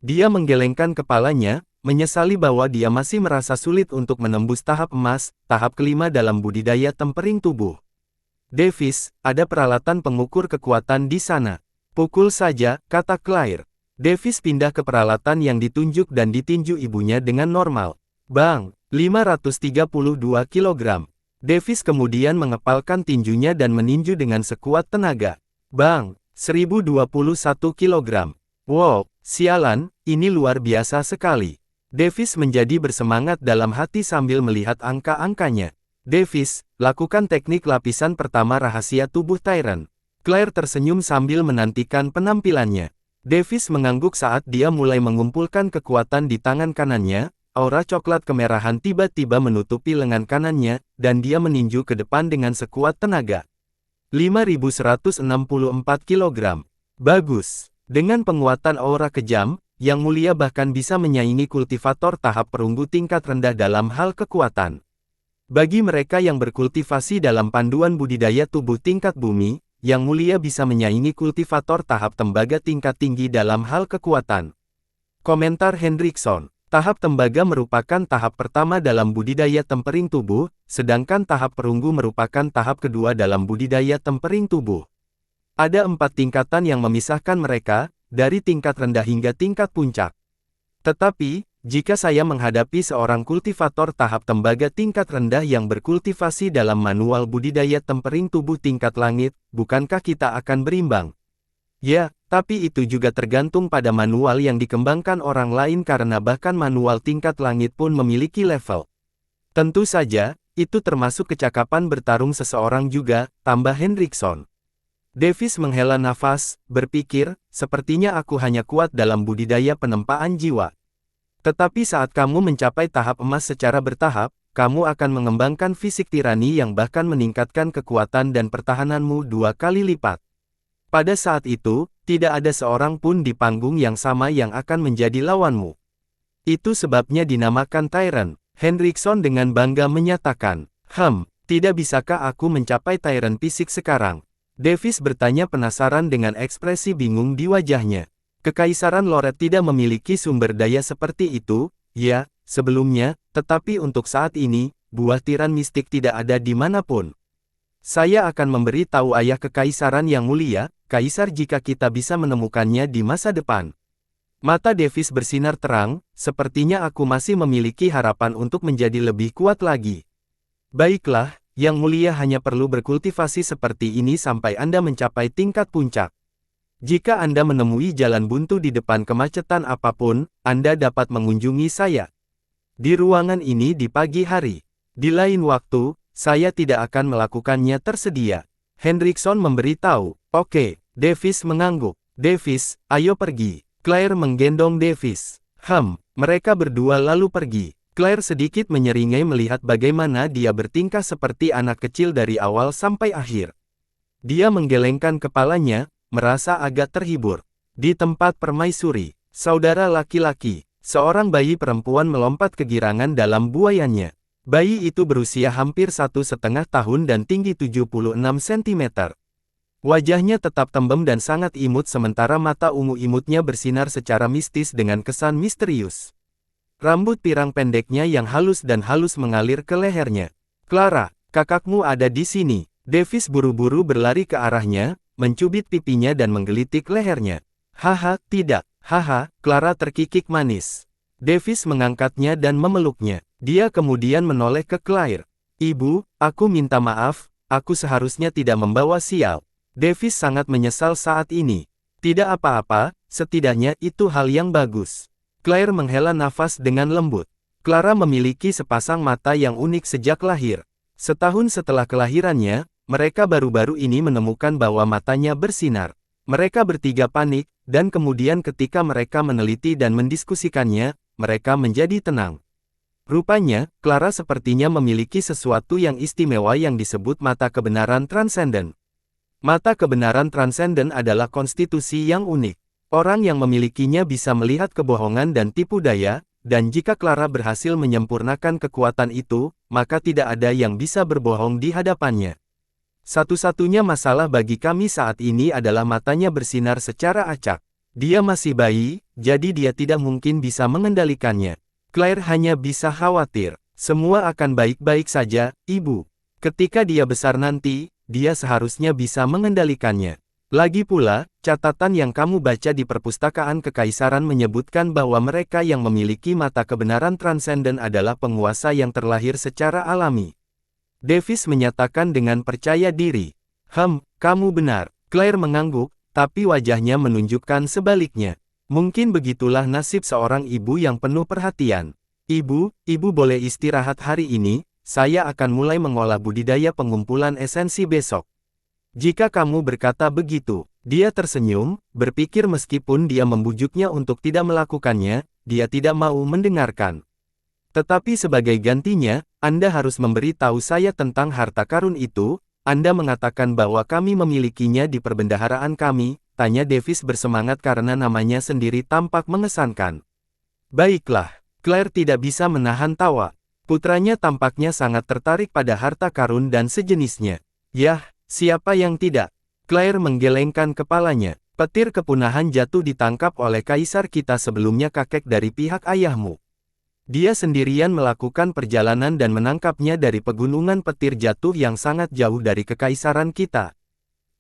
Dia menggelengkan kepalanya, menyesali bahwa dia masih merasa sulit untuk menembus tahap emas, tahap kelima dalam budidaya tempering tubuh. Davis, ada peralatan pengukur kekuatan di sana. Pukul saja, kata Claire. Davis pindah ke peralatan yang ditunjuk dan ditinju ibunya dengan normal. Bang, 532 kg. Davis kemudian mengepalkan tinjunya dan meninju dengan sekuat tenaga. Bang, 1021 kg. Wow, sialan, ini luar biasa sekali. Davis menjadi bersemangat dalam hati sambil melihat angka-angkanya. Davis, lakukan teknik lapisan pertama rahasia tubuh Tyrant. Claire tersenyum sambil menantikan penampilannya. Davis mengangguk saat dia mulai mengumpulkan kekuatan di tangan kanannya, aura coklat kemerahan tiba-tiba menutupi lengan kanannya, dan dia meninju ke depan dengan sekuat tenaga. 5164 kg. Bagus. Dengan penguatan aura kejam, Yang Mulia bahkan bisa menyaingi kultivator tahap perunggu tingkat rendah dalam hal kekuatan. Bagi mereka yang berkultivasi dalam panduan budidaya tubuh tingkat bumi, Yang Mulia bisa menyaingi kultivator tahap tembaga tingkat tinggi dalam hal kekuatan. Komentar Hendrickson. Tahap tembaga merupakan tahap pertama dalam budidaya tempering tubuh, sedangkan tahap perunggu merupakan tahap kedua dalam budidaya tempering tubuh. Ada 4 tingkatan yang memisahkan mereka, dari tingkat rendah hingga tingkat puncak. Tetapi, jika saya menghadapi seorang kultivator tahap tembaga tingkat rendah yang berkultivasi dalam manual budidaya tempering tubuh tingkat langit, bukankah kita akan berimbang? Ya, tapi itu juga tergantung pada manual yang dikembangkan orang lain karena bahkan manual tingkat langit pun memiliki level. Tentu saja, itu termasuk kecakapan bertarung seseorang juga, tambah Hendrickson. Davis menghela nafas, berpikir, sepertinya aku hanya kuat dalam budidaya penempaan jiwa. Tetapi saat kamu mencapai tahap emas secara bertahap, kamu akan mengembangkan fisik tirani yang bahkan meningkatkan kekuatan dan pertahananmu 2 kali lipat. Pada saat itu, tidak ada seorang pun di panggung yang sama yang akan menjadi lawanmu. Itu sebabnya dinamakan Tyrant. Hendrickson dengan bangga menyatakan, tidak bisakah aku mencapai Tyrant fisik sekarang? Davis bertanya penasaran dengan ekspresi bingung di wajahnya. Kekaisaran Loret tidak memiliki sumber daya seperti itu, ya, sebelumnya, tetapi untuk saat ini, buah tiran mistik tidak ada di manapun. Saya akan memberi tahu ayah kekaisaran yang mulia, Kaisar jika kita bisa menemukannya di masa depan. Mata Davis bersinar terang, sepertinya aku masih memiliki harapan untuk menjadi lebih kuat lagi. Baiklah, Yang Mulia hanya perlu berkultivasi seperti ini sampai Anda mencapai tingkat puncak. Jika Anda menemui jalan buntu di depan kemacetan apapun, Anda dapat mengunjungi saya. Di ruangan ini di pagi hari. Di lain waktu, saya tidak akan melakukannya tersedia. Hendrickson memberitahu. Oke, Davis mengangguk. Davis, ayo pergi. Claire menggendong Davis. Mereka berdua lalu pergi. Claire sedikit menyeringai melihat bagaimana dia bertingkah seperti anak kecil dari awal sampai akhir. Dia menggelengkan kepalanya, merasa agak terhibur. Di tempat permaisuri, saudara laki-laki, seorang bayi perempuan melompat kegirangan dalam buayannya. Bayi itu berusia hampir 1,5 tahun dan tinggi 76 cm. Wajahnya tetap tembem dan sangat imut sementara mata ungu imutnya bersinar secara mistis dengan kesan misterius. Rambut pirang pendeknya yang halus dan halus mengalir ke lehernya. Clara, kakakmu ada di sini. Davis buru-buru berlari ke arahnya, mencubit pipinya dan menggelitik lehernya. Haha, tidak. Haha, Clara terkikik manis. Davis mengangkatnya dan memeluknya. Dia kemudian menoleh ke Claire. Ibu, aku minta maaf, aku seharusnya tidak membawa sial. Davis sangat menyesal saat ini. Tidak apa-apa, setidaknya itu hal yang bagus. Claire menghela nafas dengan lembut. Clara memiliki sepasang mata yang unik sejak lahir. Setahun setelah kelahirannya, mereka baru-baru ini menemukan bahwa matanya bersinar. Mereka bertiga panik, dan kemudian ketika mereka meneliti dan mendiskusikannya, mereka menjadi tenang. Rupanya, Clara sepertinya memiliki sesuatu yang istimewa yang disebut mata kebenaran transenden. Mata kebenaran transenden adalah konstitusi yang unik. Orang yang memilikinya bisa melihat kebohongan dan tipu daya, dan jika Clara berhasil menyempurnakan kekuatan itu, maka tidak ada yang bisa berbohong di hadapannya. Satu-satunya masalah bagi kami saat ini adalah matanya bersinar secara acak. Dia masih bayi, jadi dia tidak mungkin bisa mengendalikannya. Claire hanya bisa khawatir. Semua akan baik-baik saja, Ibu. Ketika dia besar nanti, dia seharusnya bisa mengendalikannya. Lagi pula, catatan yang kamu baca di perpustakaan kekaisaran menyebutkan bahwa mereka yang memiliki mata kebenaran transenden adalah penguasa yang terlahir secara alami. Davis menyatakan dengan percaya diri. Kamu benar. Claire mengangguk, tapi wajahnya menunjukkan sebaliknya. Mungkin begitulah nasib seorang ibu yang penuh perhatian. Ibu boleh istirahat hari ini, saya akan mulai mengolah budidaya pengumpulan esensi besok. Jika kamu berkata begitu, dia tersenyum, berpikir meskipun dia membujuknya untuk tidak melakukannya, dia tidak mau mendengarkan. Tetapi sebagai gantinya, Anda harus memberi tahu saya tentang harta karun itu. Anda mengatakan bahwa kami memilikinya di perbendaharaan kami, tanya Davis bersemangat karena namanya sendiri tampak mengesankan. Baiklah, Claire tidak bisa menahan tawa. Putranya tampaknya sangat tertarik pada harta karun dan sejenisnya. Yah, siapa yang tidak? Claire menggelengkan kepalanya. Petir kepunahan jatuh ditangkap oleh kaisar kita sebelumnya kakek dari pihak ayahmu. Dia sendirian melakukan perjalanan dan menangkapnya dari pegunungan petir jatuh yang sangat jauh dari kekaisaran kita.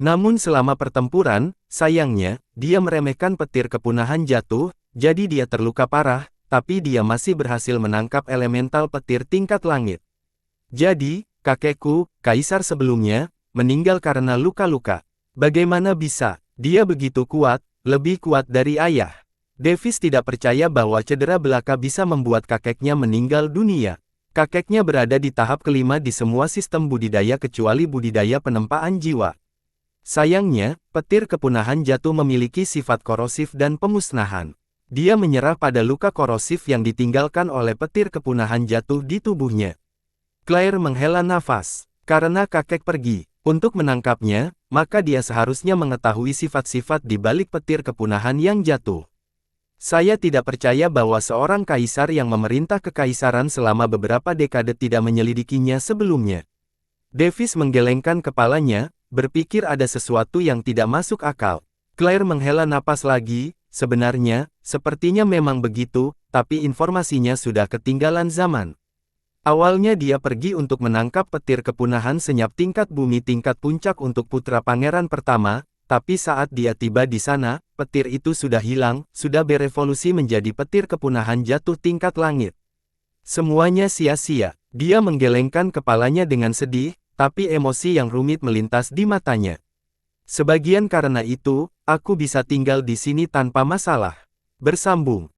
Namun selama pertempuran, sayangnya, dia meremehkan petir kepunahan jatuh, jadi dia terluka parah, tapi dia masih berhasil menangkap elemental petir tingkat langit. Jadi, kakekku, kaisar sebelumnya, meninggal karena luka-luka. Bagaimana bisa? Dia begitu kuat, lebih kuat dari ayah. Davis tidak percaya bahwa cedera belaka bisa membuat kakeknya meninggal dunia. Kakeknya berada di tahap kelima di semua sistem budidaya kecuali budidaya penempaan jiwa. Sayangnya, petir kepunahan jatuh memiliki sifat korosif dan pemusnahan. Dia menyerah pada luka korosif yang ditinggalkan oleh petir kepunahan jatuh di tubuhnya. Claire menghela nafas. Karena kakek pergi untuk menangkapnya, maka dia seharusnya mengetahui sifat-sifat di balik petir kepunahan yang jatuh. Saya tidak percaya bahwa seorang kaisar yang memerintah kekaisaran selama beberapa dekade tidak menyelidikinya sebelumnya. Davis menggelengkan kepalanya, berpikir ada sesuatu yang tidak masuk akal. Claire menghela napas lagi, sepertinya memang begitu, tapi informasinya sudah ketinggalan zaman. Awalnya dia pergi untuk menangkap petir kepunahan senyap tingkat bumi tingkat puncak untuk putra pangeran pertama, tapi saat dia tiba di sana, petir itu sudah hilang, sudah berevolusi menjadi petir kepunahan jatuh tingkat langit. Semuanya sia-sia. Dia menggelengkan kepalanya dengan sedih, tapi emosi yang rumit melintas di matanya. Sebagian karena itu, aku bisa tinggal di sini tanpa masalah. Bersambung.